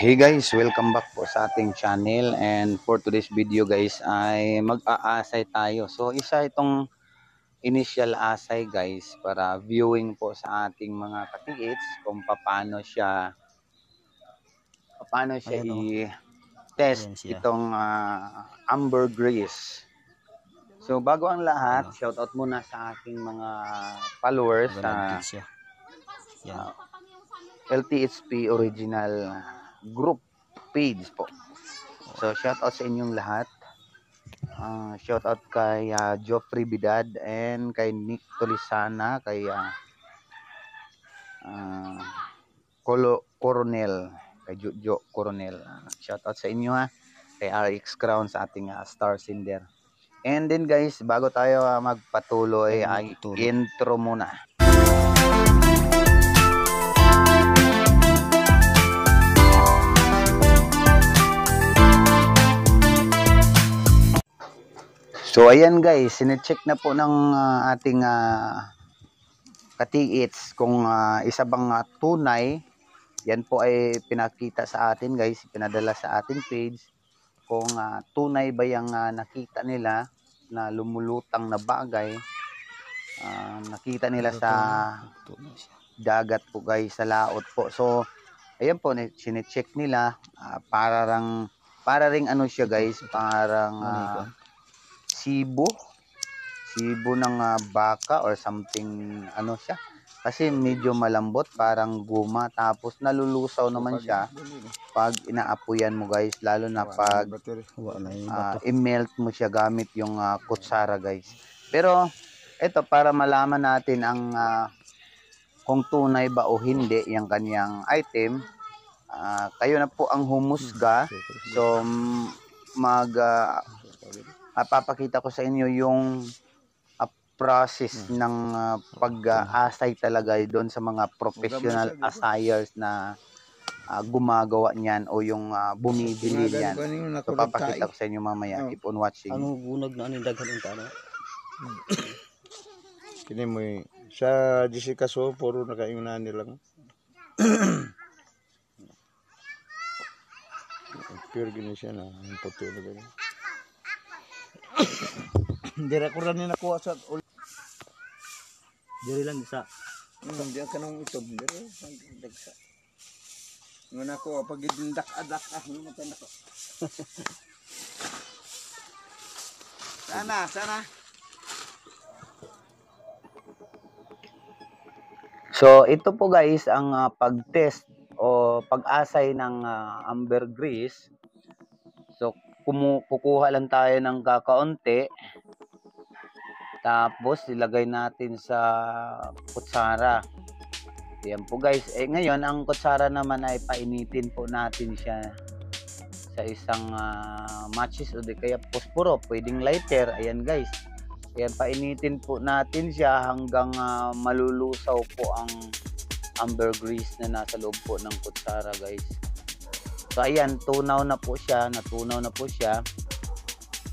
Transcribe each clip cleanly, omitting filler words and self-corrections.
Hey guys, welcome back po sa ating channel, and for today's video guys ay mag-aasay tayo. So isa itong initial asay guys para viewing po sa ating mga katiits kung paano siya Ayan o. i-test Ayan siya. itong ambergris. So bago ang lahat, Ayan o. shoutout muna sa aking mga followers sa Magalagkit siya. Yan. LTHP original group page po. So shoutout sa inyong lahat. Shoutout kay Joffrey Bidad and kay Nick Tolisana, kay Coronel, kay Jojo Coronel. Shoutout sa inyo kay RX Crown sa ating Star Cinder. And then guys, bago tayo magpatuloy ay intro muna. So ayan guys, sinecheck na po ng ating katiits kung isa bang tunay. Yan po ay pinakita sa atin guys, pinadala sa ating page kung tunay ba yung nakita nila na lumulutang na bagay. Nakita nila sa dagat po guys, sa laot po. So ayan po, sinecheck nila para ring ano siya guys, parang sibo ng baka or something, ano siya kasi medyo malambot, parang guma, tapos nalulusaw naman siya pag inaapuyan mo guys, lalo na pag i-melt mo siya gamit yung kutsara guys. Pero ito, para malaman natin ang kung tunay ba o hindi yung kanyang item, kayo na po ang humusga. So papakita ko sa inyo yung process ng pag-asay talaga doon sa mga professional asayers na gumagawa niyan o yung bumibili niyan. So papakita ko sa inyo mamaya, keep on watching. Ano bunag na aning daghan ang tana? Kini mo sa Jessica so puro nakaingunan nilang. Pure gini siya na puti na gani. Dira ko rin nakuha sa Diri lang isa. diyan ka nung ito. Dira dagsa. Nguna ko pag idindak-adak mo matanda ko. Sana. So ito po guys ang pag-test o pag-asay ng ambergris. So kukuha lang tayo ng kakaunti, tapos ilagay natin sa kutsara. Ayan po guys. Ngayon ang kutsara naman ay painitin po natin siya sa isang matches o di kaya posporo, pwedeng lighter. Ayan guys. Ayan, painitin po natin siya hanggang malulusaw po ang ambergris na nasa loob po ng kutsara guys. So ayan, natunaw na po siya.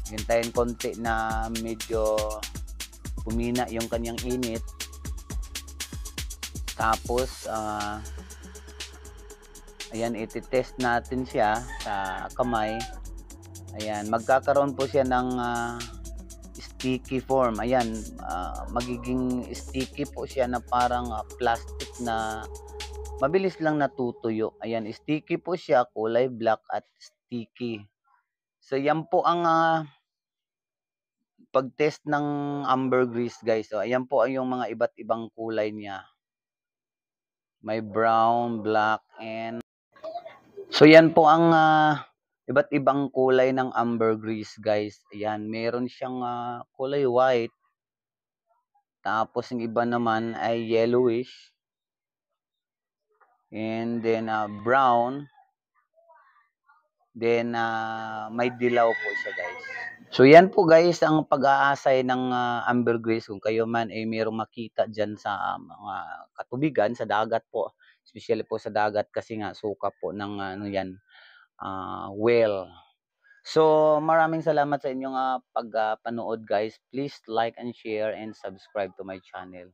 Hintayin konti na medyo humina yung kanyang init. Tapos ayan, iti-test natin siya sa kamay. Ayan, magkakaroon po siya ng sticky form. Ayan, magiging sticky po siya na parang plastic na mabilis lang natutuyo. Ayan, sticky po siya, kulay black at sticky. So yan po ang pag-test ng ambergris guys. So ayan po yung mga iba't ibang kulay niya. May brown, black, and so yan po ang iba't ibang kulay ng ambergris guys. Ayan, meron siyang kulay white. Tapos yung iba naman ay yellowish. And then brown. Then may dilaw po siya guys. So yan po guys ang pag-aasay ng ambergris. Kung kayo man ay mayroong makita dyan sa mga katubigan, sa dagat po, especially po sa dagat kasi nga suka po ng whale. So maraming salamat sa inyong pagpanood guys. Please like and share and subscribe to my channel.